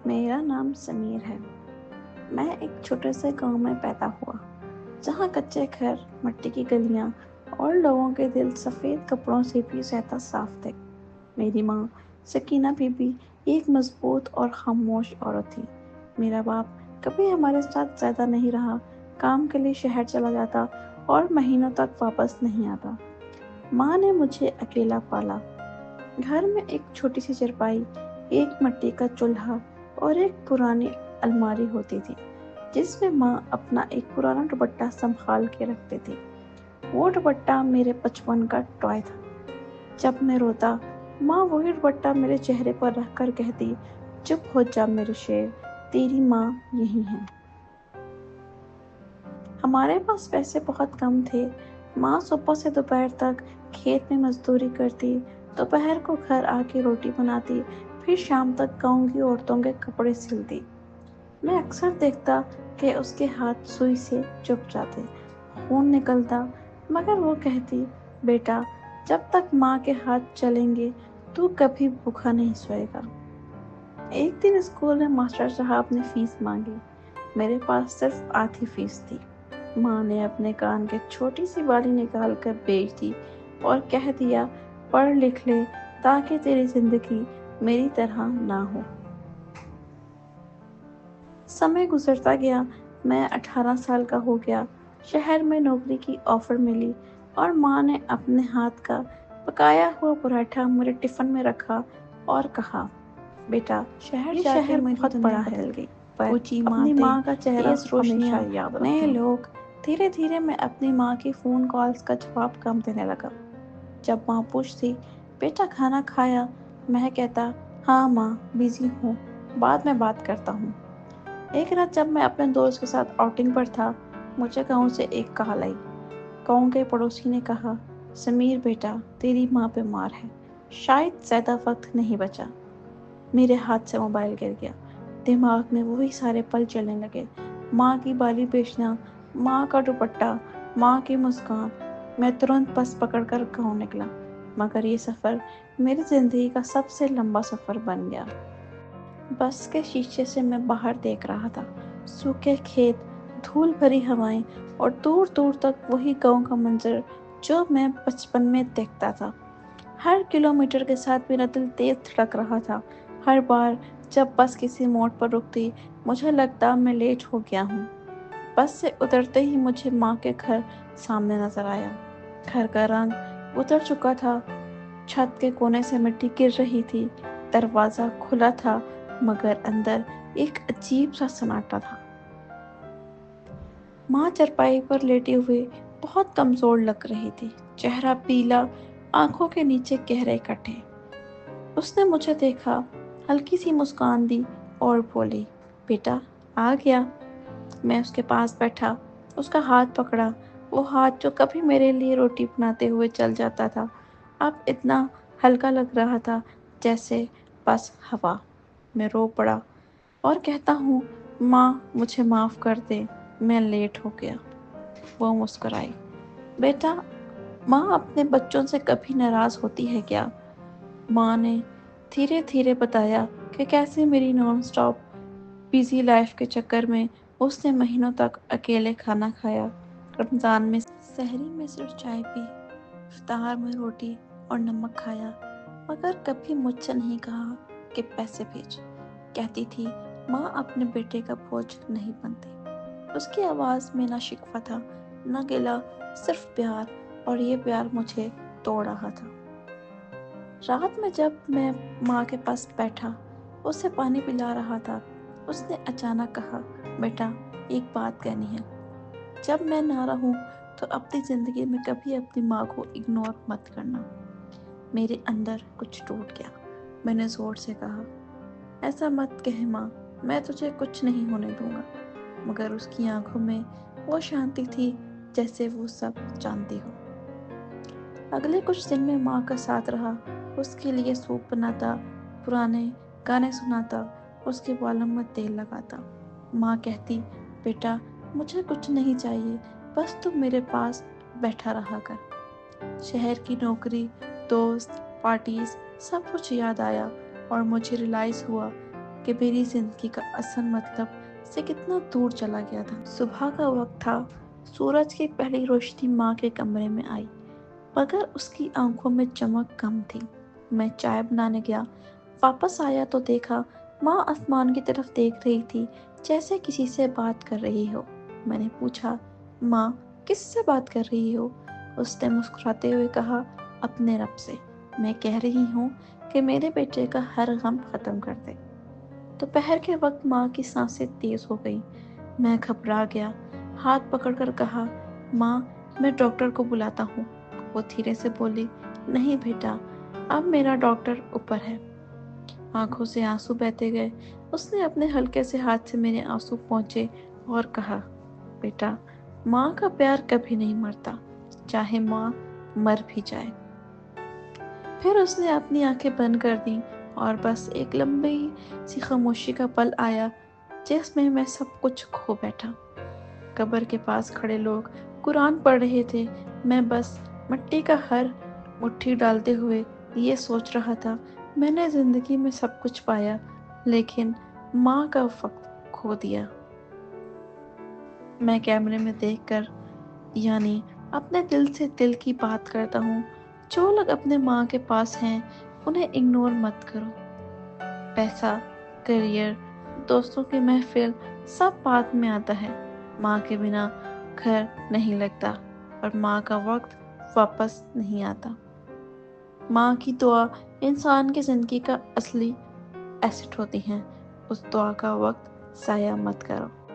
میرا نام سمیر ہے۔ میں ایک چھوٹے سے گاؤں میں پیدا ہوا، جہاں کچے گھر، مٹی کی گلیاں اور لوگوں کے دل سفید کپڑوں سے بھی زیادہ صاف تھے۔ میری ماں سکینہ بی بی ایک مضبوط اور خاموش عورت تھی۔ میرا باپ کبھی ہمارے ساتھ زیادہ نہیں رہا، کام کے لیے شہر چلا جاتا اور مہینوں تک واپس نہیں آتا۔ ماں نے مجھے اکیلا پالا۔ گھر میں ایک چھوٹی سی چرپائی، ایک مٹی کا چولہا اور ایک پرانی الماری ہوتی تھی، جس میں ماں اپنا ایک پرانا دوپٹہ سنبھال کے رکھتی تھی۔ وہ دوپٹہ میرے بچپن کا ٹوائے تھا۔ جب میں روتا، ماں وہی دوپٹہ میرے چہرے پر رکھ کر کہتی، چپ ہو جا میرے شیر، تیری ماں یہی ہے۔ ہمارے پاس پیسے بہت کم تھے۔ ماں صبح سے دوپہر تک کھیت میں مزدوری کرتی، دوپہر کو گھر آ کے روٹی بناتی، پھر شام تک گاؤں کی عورتوں کے کپڑے سلتی۔ میں اکثر دیکھتا کہ اس کے ہاتھ سوئی سے چبھ جاتے، خون نکلتا، مگر وہ کہتی، بیٹا، جب تک ماں کے ہاتھ چلیں گے تو کبھی بھوکا نہیں سوئے گا۔ ایک دن اسکول میں ماسٹر صاحب نے فیس مانگی۔ میرے پاس صرف آدھی فیس تھی۔ ماں نے اپنے کان کے چھوٹی سی بالی نکال کر بیچ دی اور کہہ دیا، پڑھ لکھ لے تاکہ تیری زندگی میری طرح نہ ہو۔ سمے گزرتا گیا، میں 18 سال کا ہو گیا۔ شہر میں نوکری کی آفر ملی اور ماں نے اپنے ہاتھ کا پکایا ہوا پراٹھا میرے ٹفن میں رکھا اور کہا، بیٹا، یہ شہر بہت بڑا ہے، پر اپنی ماں کا چہرہ ہمیشہ یاد رکھنا۔ نئے لوگ۔ دھیرے دھیرے میں اپنی ماں کی فون کالز کا جواب کم دینے لگا۔ جب ماں پوچھتی، بیٹا کھانا کھایا، میں کہتا، ہاں ماں، بزی ہوں، بعد میں بات کرتا ہوں۔ ایک رات جب میں اپنے دوست کے ساتھ آؤٹنگ پر تھا، مجھے گاؤں سے ایک کال آئی۔ گاؤں کے پڑوسی نے کہا، سمیر بیٹا، تیری ماں بیمار ہے، شاید زیادہ وقت نہیں بچا۔ میرے ہاتھ سے موبائل گر گیا۔ دماغ میں وہی سارے پل چلنے لگے، ماں کی بالی بیچنا، ماں کا دوپٹہ، ماں کی مسکان۔ میں ترنت بس پکڑ کر گاؤں نکلا، مگر یہ سفر میری زندگی کا سب سے لمبا سفر بن گیا۔ بس کے شیشے سے میں باہر دیکھ رہا تھا، سوکھے کھیت، دھول بھری ہوائیں اور دور دور تک وہی گاؤں کا منظر جو میں بچپن میں دیکھتا تھا۔ ہر کلومیٹر کے ساتھ میرا دل تیز دھڑک رہا تھا۔ ہر بار جب بس کسی موڑ پر رکتی، مجھے لگتا میں لیٹ ہو گیا ہوں۔ بس سے اترتے ہی مجھے ماں کے گھر سامنے نظر آیا۔ گھر کا رنگ اتر چکا تھا، چھت کے کونے سے مٹی گر رہی تھی، دروازہ کھلا تھا، مگر اندر ایک عجیب سا سناٹا تھا۔ ماں چرپائی پر لیٹی ہوئی بہت کمزور لگ رہی تھی، چہرہ پیلا، آنکھوں کے نیچے گہرے گڈھے۔ اس نے مجھے دیکھا، ہلکی سی مسکان دی اور بولی، بیٹا آ گیا۔ میں اس کے پاس بیٹھا، اس کا ہاتھ پکڑا، وہ ہاتھ جو کبھی میرے لیے روٹی بناتے ہوئے چل جاتا تھا، اب اتنا ہلکا لگ رہا تھا جیسے بس ہوا۔ میں رو پڑا اور کہتا ہوں، ماں مجھے معاف کر دے، میں لیٹ ہو گیا۔ وہ مسکرائی، بیٹا، ماں اپنے بچوں سے کبھی ناراض ہوتی ہے کیا؟ ماں نے دھیرے دھیرے بتایا کہ کیسے میری نان سٹاپ بزی لائف کے چکر میں اس نے مہینوں تک اکیلے کھانا کھایا، رمضان میں سحری میں صرف چائے پی، افطار میں روٹی اور نمک کھایا، مگر کبھی مجھ سے نہیں کہا کہ پیسے بھیج۔ کہتی تھی، ماں اپنے بیٹے کا بوجھ نہیں بنتی۔ اس کی آواز میں نہ شکوہ تھا، نہ گلہ، صرف پیار، اور یہ پیار مجھے توڑ رہا تھا۔ رات میں جب میں ماں کے پاس بیٹھا، اسے پانی پلا رہا تھا، اس نے اچانک کہا، بیٹا ایک بات کہنی ہے، جب میں نہ رہوں تو اپنی زندگی میں کبھی اپنی ماں کو اگنور مت کرنا۔ میرے اندر کچھ ٹوٹ گیا۔ میں نے زور سے کہا، ایسا مت کہہ ماں، میں تجھے کچھ نہیں ہونے دوں گا، مگر اس کی آنکھوں میں وہ شانتی تھی جیسے وہ سب جانتی ہو۔ اگلے کچھ دن میں ماں کا ساتھ رہا، اس کے لیے سوپ بناتا، پرانے گانے سناتا، اس کے بالوں میں تیل لگاتا۔ ماں کہتی، بیٹا مجھے کچھ نہیں چاہیے، بس تم میرے پاس بیٹھا رہا کر۔ شہر کی نوکری، دوست، پارٹیز، سب کچھ یاد آیا اور مجھے ریلائز ہوا کہ میری زندگی کا اصل مطلب سے کتنا دور چلا گیا تھا۔ صبح کا وقت تھا، سورج کی پہلی روشنی ماں کے کمرے میں آئی، مگر اس کی آنکھوں میں چمک کم تھی۔ میں چائے بنانے گیا، واپس آیا تو دیکھا ماں آسمان کی طرف دیکھ رہی تھی، جیسے کسی سے بات کر رہی ہو۔ میں نے پوچھا، ماں کس سے بات کر رہی ہو؟ اس نے مسکراتے ہوئے کہا، اپنے رب سے۔ میں کہہ رہی ہوں کہ میرے بیٹے کا ہر غم ختم کر دے۔ دوپہر کے وقت ماں کی سانسیں تیز ہو گئی۔ میں گھبرا گیا، ہاتھ پکڑ کر کہا، ماں میں ڈاکٹر کو بلاتا ہوں۔ وہ دھیرے سے بولی، نہیں بیٹا، اب میرا ڈاکٹر اوپر ہے۔ آنکھوں سے آنسو بہتے گئے۔ اس نے اپنے ہلکے سے ہاتھ سے میرے آنسو پونچھے اور کہا، بیٹا ماں کا پیار کبھی نہیں مرتا، چاہے ماں مر بھی جائے۔ پھر اس نے اپنی آنکھیں بند کر دیں اور بس ایک لمبی سی خاموشی کا پل آیا جس میں سب کچھ کھو بیٹھا۔ قبر کے پاس کھڑے لوگ قرآن پڑھ رہے تھے، میں بس مٹی کا ہر مٹھی ڈالتے ہوئے یہ سوچ رہا تھا، میں نے زندگی میں سب کچھ پایا لیکن ماں کا وقت کھو دیا۔ میں کیمرے میں دیکھ کر یعنی اپنے دل سے دل کی بات کرتا ہوں، جو لوگ اپنے ماں کے پاس ہیں انہیں اگنور مت کرو۔ پیسہ، کریئر، دوستوں کی محفل سب بعد میں آتا ہے، ماں کے بنا گھر نہیں لگتا اور ماں کا وقت واپس نہیں آتا۔ ماں کی دعا انسان کی زندگی کا اصلی ایسٹ ہوتی ہیں، اس دعا کا وقت ضائع مت کرو۔